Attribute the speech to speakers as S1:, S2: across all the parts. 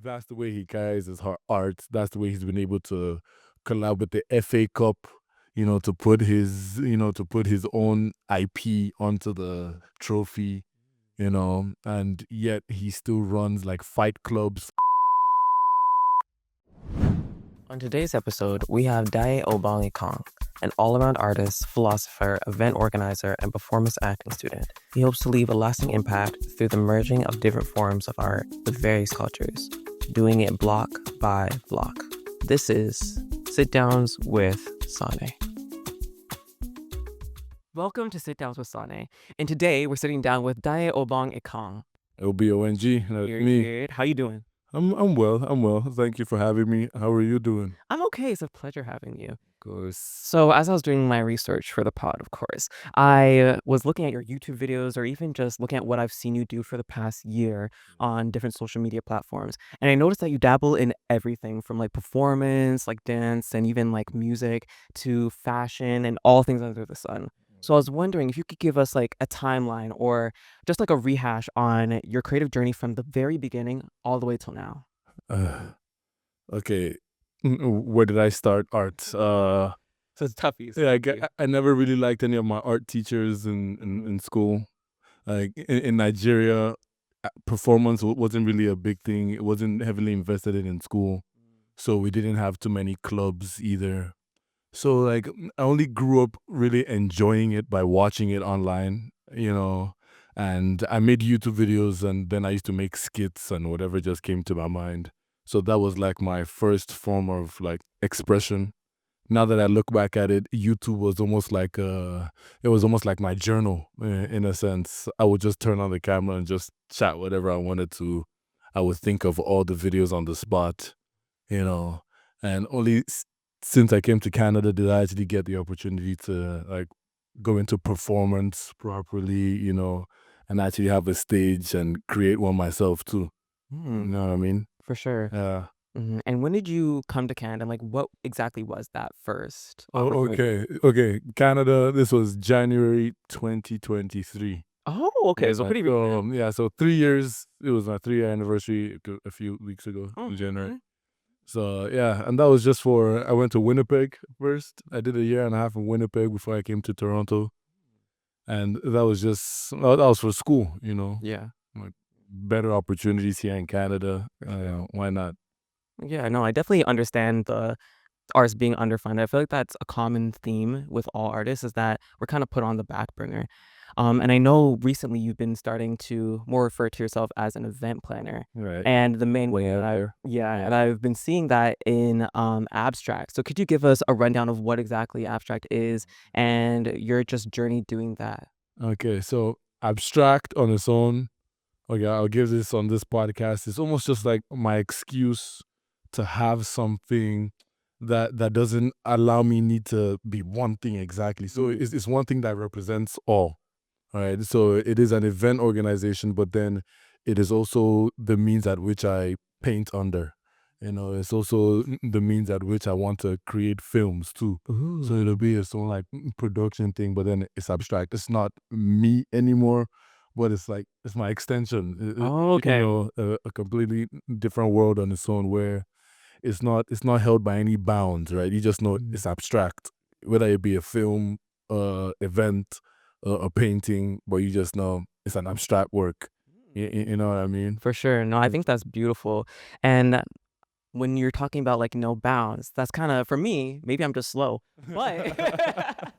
S1: that's the way he carries his art. That's the way he's been able to collab with the FA Cup, to put his own IP onto the trophy, and yet he still runs like fight clubs.
S2: On today's episode, we have Daye-Obong Ekong, an all-around artist, philosopher, event organizer, and performance acting student. He hopes to leave a lasting impact through the merging of different forms of art with various cultures, doing it block by block. This is Sit Downs with SANE. Welcome to Sit Downs with SANE, and today we're sitting down with Daye-Obong Ekong.
S1: OBONG, that's me.
S2: Good. How you doing?
S1: I'm well. Thank you for having me. How are you doing?
S2: I'm okay. It's a pleasure having you.
S1: Of course.
S2: So as I was doing my research for the pod, of course, I was looking at your YouTube videos or even just looking at what I've seen you do for the past year on different social media platforms. And I noticed that you dabble in everything from like performance, like dance, and even like music to fashion and all things under the sun. So I was wondering if you could give us like a timeline or just like a rehash on your creative journey from the very beginning all the way till now.
S1: Okay. Where did I start art?
S2: So it's toughies.
S1: Yeah, I never really liked any of my art teachers in school. Like in Nigeria, performance wasn't really a big thing. It wasn't heavily invested in school. So we didn't have too many clubs either. So like I only grew up really enjoying it by watching it online, and I made YouTube videos and then I used to make skits and whatever just came to my mind. So that was like my first form of like expression. Now that I look back at it, YouTube was almost like my journal in a sense. I would just turn on the camera and just chat whatever I wanted to. I would think of all the videos on the spot, and only since I came to Canada did I actually get the opportunity to like go into performance properly, and actually have a stage and create one myself too. You know what I mean?
S2: For sure.
S1: Yeah.
S2: And when did you come to Canada? Like, what exactly was that first
S1: Oh,
S2: opportunity?
S1: okay. Canada. This was January 2023.
S2: Oh, okay. So pretty recent.
S1: So 3 years. It was my 3-year anniversary a few weeks ago in January.
S2: Okay.
S1: So yeah, and that was just I went to Winnipeg first. I did a year and a half in Winnipeg before I came to Toronto, and that was for school.
S2: Yeah.
S1: Like better opportunities here in Canada. Why not?
S2: Yeah, no, I definitely understand the artists being underfunded. I feel like that's a common theme with all artists is that we're kind of put on the back burner. And I know recently you've been starting to more refer to yourself as an event planner.
S1: Right.
S2: And the main way that and I've been seeing that in abstract. So could you give us a rundown of what exactly abstract is and your just journey doing that?
S1: Okay, so abstract on its own. Okay, I'll give this on this podcast. It's almost just like my excuse to have something that doesn't allow me need to be one thing exactly. So it's one thing that represents all. All right. So it is an event organization, but then it is also the means at which I paint under. It's also the means at which I want to create films too. So it'll be its own like production thing, but then it's abstract. It's not me anymore, but it's like it's my extension.
S2: Oh, okay.
S1: A completely different world on its own where it's not held by any bounds, right? You just know it's abstract, whether it be a film, event, a painting, but you just know it's an abstract work. You know what I mean?
S2: For sure. No, I think that's beautiful. And when you're talking about like no bounds, that's kind of for me, maybe I'm just slow, but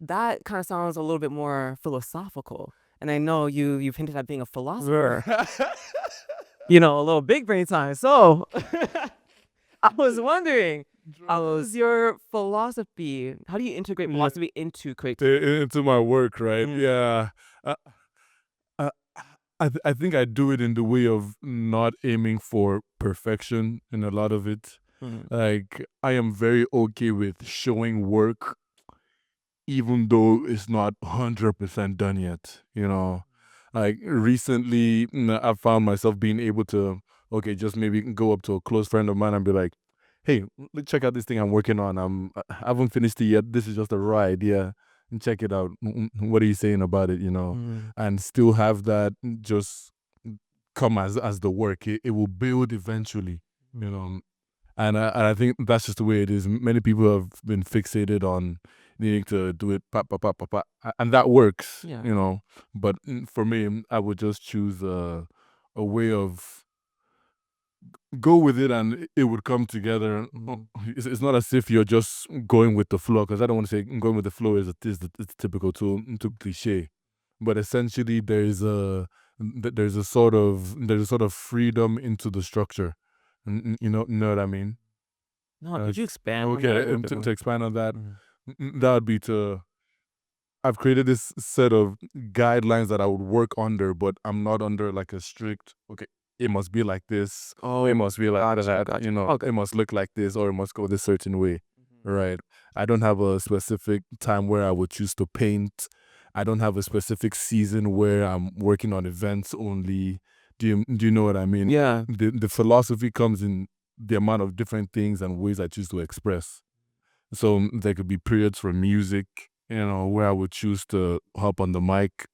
S2: that kind of sounds a little bit more philosophical. And I know you've hinted at being a philosopher, a little big brain time. So I was wondering, how is your philosophy? How do you integrate philosophy into creativity?
S1: Into my work, right? Yeah. Uh, uh, I think I do it in the way of not aiming for perfection in a lot of it. Like I am very okay with showing work even though it's not 100% done yet, Like recently, I found myself being able to, okay, just maybe go up to a close friend of mine and be like, hey, check out this thing I'm working on. I haven't finished it yet. This is just a raw idea. And check it out. What are you saying about it, And still have that just come as the work. It will build eventually, you know. And I think that's just the way it is. Many people have been fixated on needing to do it, and that works,
S2: Yeah.
S1: you know. But for me, I would just choose a way of go with it, and it would come together. It's not as if you're just going with the flow, because I don't want to say going with the flow it's typical too cliche, but essentially there's a sort of freedom into the structure. You know what I mean?
S2: No, could you expand on that a
S1: Okay,
S2: little
S1: and
S2: bit
S1: to
S2: more?
S1: expand on that,
S2: Mhm.
S1: that would be to I've created this set of guidelines that I would work under, but I'm not under like a strict, okay, it must be like this,
S2: Oh,
S1: it must be like that,
S2: gotcha.
S1: you know,
S2: Okay.
S1: it must look like this, or it must go this certain way, right? I don't have a specific time where I would choose to paint. I don't have a specific season where I'm working on events only. Do you know what I mean?
S2: Yeah.
S1: The philosophy comes in the amount of different things and ways I choose to express. So there could be periods for music, you know, where I would choose to hop on the mic,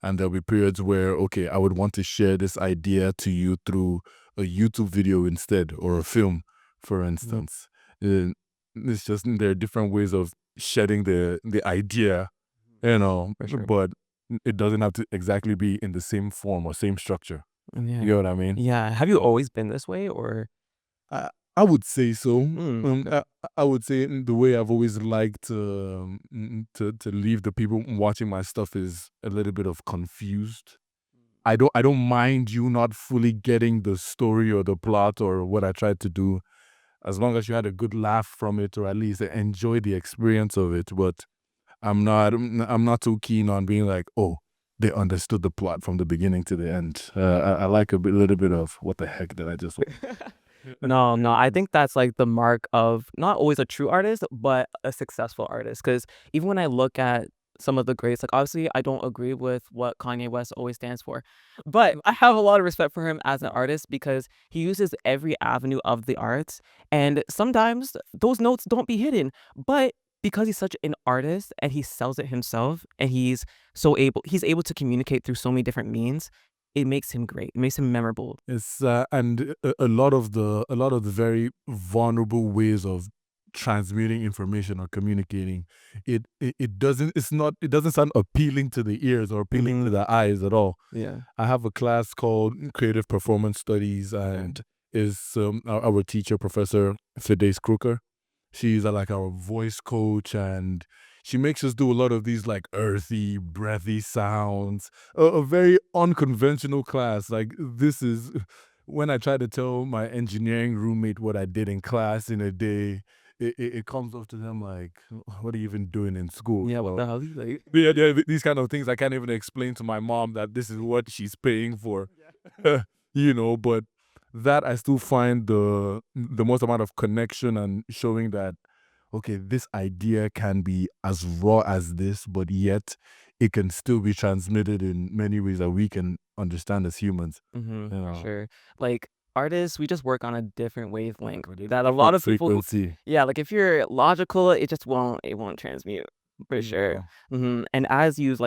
S1: and there'll be periods where, okay, I would want to share this idea to you through a YouTube video instead, or a film, for instance. Uh, it's just there are different ways of shedding the idea, you know,
S2: For sure.
S1: but it doesn't have to exactly be in the same form or same structure.
S2: Yeah.
S1: You know what I mean?
S2: Yeah. Have you always been this way or?
S1: I I would say so.
S2: Okay.
S1: I would say in the way I've always liked to leave the people watching my stuff is a little bit of confused. I don't mind you not fully getting the story or the plot or what I tried to do, as long as you had a good laugh from it, or at least enjoy the experience of it. But I'm not too keen on being like, oh, they understood the plot from the beginning to the end. I like little bit of what the heck did I just.
S2: No, I think that's, like, the mark of not always a true artist, but a successful artist. Because even when I look at some of the greats, like, obviously, I don't agree with what Kanye West always stands for, but I have a lot of respect for him as an artist because he uses every avenue of the arts, and sometimes those notes don't be hidden, but because he's such an artist and he sells it himself and he's able to communicate through so many different means, it makes him great. It makes him memorable.
S1: It's and a lot of the very vulnerable ways of transmitting information or communicating, it doesn't sound appealing to the ears or appealing to the eyes at all.
S2: Yeah.
S1: I have a class called Creative Performance Studies, and is our teacher, Professor Fides Kruker. She's like our voice coach, and she makes us do a lot of these like earthy, breathy sounds. A very unconventional class. Like, this is when I try to tell my engineering roommate what I did in class in a day. It comes off to them like, what are you even doing in school?
S2: Yeah, what
S1: Well,
S2: the hell? Like,
S1: yeah, these kind of things I can't even explain to my mom that this is what she's paying for. But that I still find the most amount of connection and showing that, okay, this idea can be as raw as this, but yet it can still be transmitted in many ways that we can understand as humans. You
S2: for
S1: know,
S2: sure. Like artists, we just work on a different wavelength
S1: with a
S2: that a lot
S1: different
S2: of people who,
S1: frequency.
S2: yeah, like if you're logical, it won't transmute for sure.
S1: No.
S2: And as you've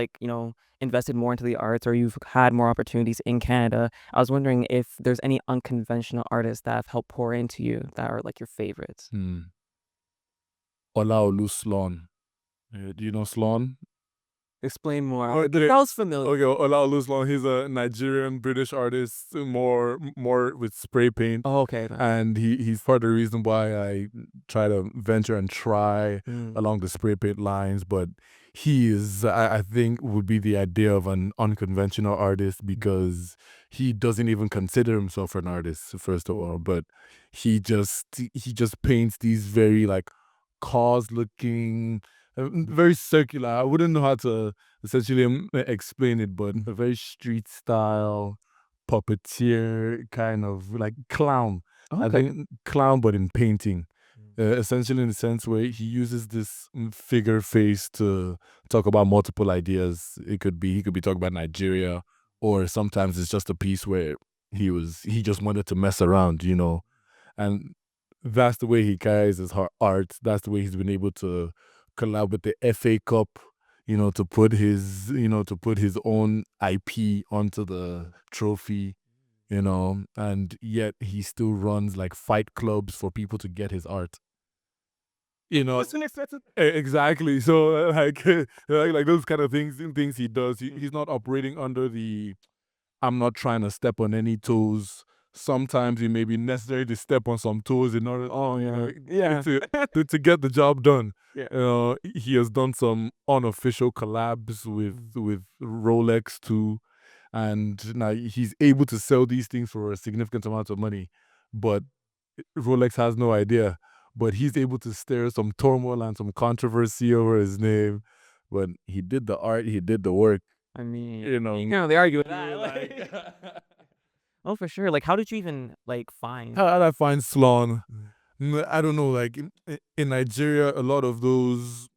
S2: invested more into the arts or you've had more opportunities in Canada, I was wondering if there's any unconventional artists that have helped pour into you that are like your favorites.
S1: Olaolu Sloan. Do you know Sloan?
S2: Explain more.
S1: Oh,
S2: It
S1: did it?
S2: sounds familiar.
S1: Okay, Olaolu Sloan. He's a Nigerian British artist, more with spray paint.
S2: Oh, okay. Then.
S1: And he's part of the reason why I try to venture and try
S2: Mm.
S1: along the spray paint lines. But he is, I think, would be the idea of an unconventional artist, because he doesn't even consider himself an artist, first of all. But he just paints these very like cars looking, very circular. I wouldn't know how to essentially explain it, but a very street style puppeteer kind of like clown. I
S2: Okay.
S1: think clown, but in painting. Essentially, in the sense where he uses this figure face to talk about multiple ideas. He could be talking about Nigeria, or sometimes it's just a piece where he just wanted to mess around. And that's the way he carries his art. That's the way he's been able to collab with the FA Cup, to put his own IP onto the trophy. you know, and yet he still runs like fight clubs for people to get his art. You know, exactly. So like those kind of things he does. He's not operating under the I'm not trying to step on any toes. Sometimes it may be necessary to step on some toes in order, to get the job done. He has done some unofficial collabs with Rolex too, and now he's able to sell these things for a significant amount of money, but Rolex has no idea. But he's able to stir some turmoil and some controversy over his name. But he did the art, he did the work.
S2: I mean,
S1: You know,
S2: you can't really argue with that. Like, oh, for sure. Like, how did you even like find?
S1: how did I find Sloan? I don't know. Like in Nigeria, a lot of those,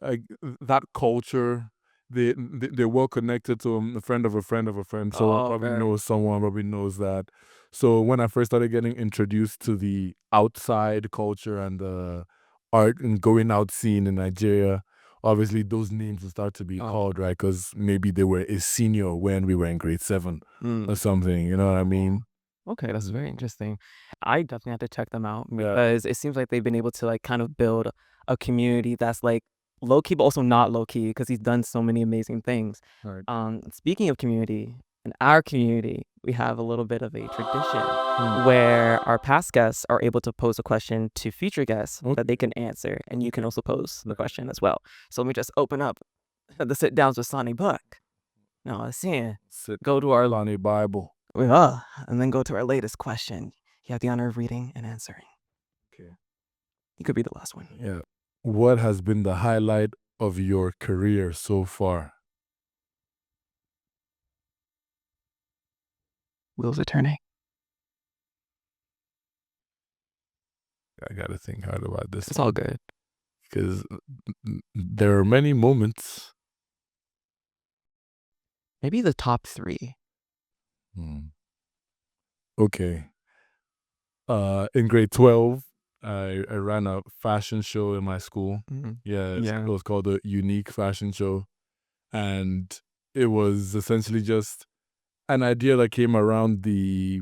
S1: like that culture, they're well connected to a friend of a friend of a friend. Someone probably knows someone, probably knows that. So when I first started getting introduced to the outside culture and the art and going out scene in Nigeria, obviously those names will start to be called, right? Because maybe they were a senior when we were in grade 7 or something. You know what I mean?
S2: Okay, that's very interesting. I definitely have to check them out because it seems like they've been able to like kind of build a community that's like low key, but also not low key because he's done so many amazing things.
S1: Right.
S2: Speaking of community, in our community, we have a little bit of a tradition where our past guests are able to pose a question to future guests that they can answer, and you can also pose the question as well. So let me just open up the sit downs with SANE book. No, let's see. Go to our
S1: SANE Bible.
S2: And then go to our latest question. You have the honor of reading and answering.
S1: Okay.
S2: You could be the last one.
S1: Yeah. What has been the highlight of your career so far?
S2: Wheels are turning.
S1: I gotta think hard about this.
S2: It's all good.
S1: Because there are many moments.
S2: Maybe the top 3.
S1: Okay. In grade 12, I ran a fashion show in my school. It was called the Unique Fashion Show. And it was essentially just an idea that came around the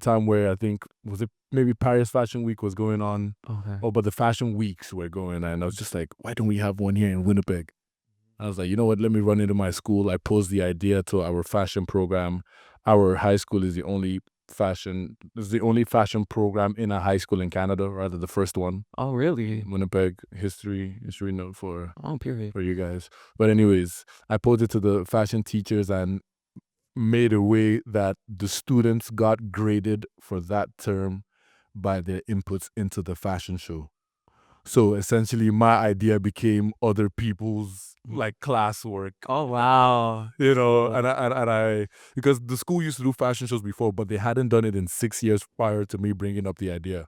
S1: time where I think, was it maybe Paris Fashion Week was going on?
S2: Okay.
S1: Oh, but the fashion weeks were going on. And I was just like, why don't we have one here in Winnipeg? I was like, you know what, let me run into my school. I posed the idea to our fashion program. Our high school is the only fashion program in a high school in Canada, rather the first one.
S2: Oh, really?
S1: Winnipeg history note for
S2: period.
S1: for you guys. But anyways, I posed it to the fashion teachers and made a way that the students got graded for that term by their inputs into the fashion show. So essentially my idea became other people's like classwork.
S2: Oh, wow.
S1: You know, and I because the school used to do fashion shows before, but they hadn't done it in 6 years prior to me bringing up the idea.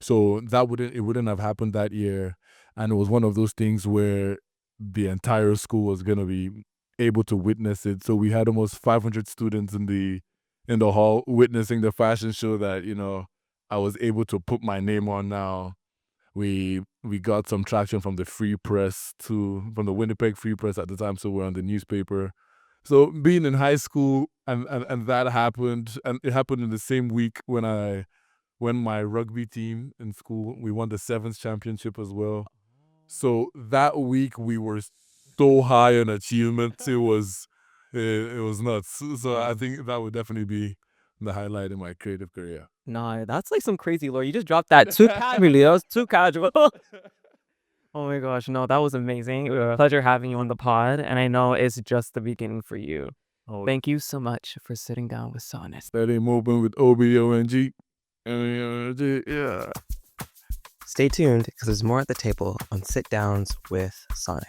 S1: So it wouldn't have happened that year. And it was one of those things where the entire school was gonna be able to witness it. So we had almost 500 students in the hall witnessing the fashion show that, you know, I was able to put my name on now. We got some traction from the Free Press too, from the Winnipeg Free Press at the time, so we're on the newspaper. So being in high school and that happened, and it happened in the same week when my rugby team in school, we won the 7th championship as well. So that week we were so high on achievements, it was nuts. So I think that would definitely be the highlight in my creative career.
S2: Nah, that's like some crazy lore. You just dropped that too casually. That was too casual. Oh my gosh, no, that was amazing. It was a pleasure having you on the pod, and I know it's just the beginning for you. Thank you so much for sitting down with SANE.
S1: Steady moving with OBONG. Yeah.
S2: Stay tuned because there's more at the table on Sit Downs with SANE.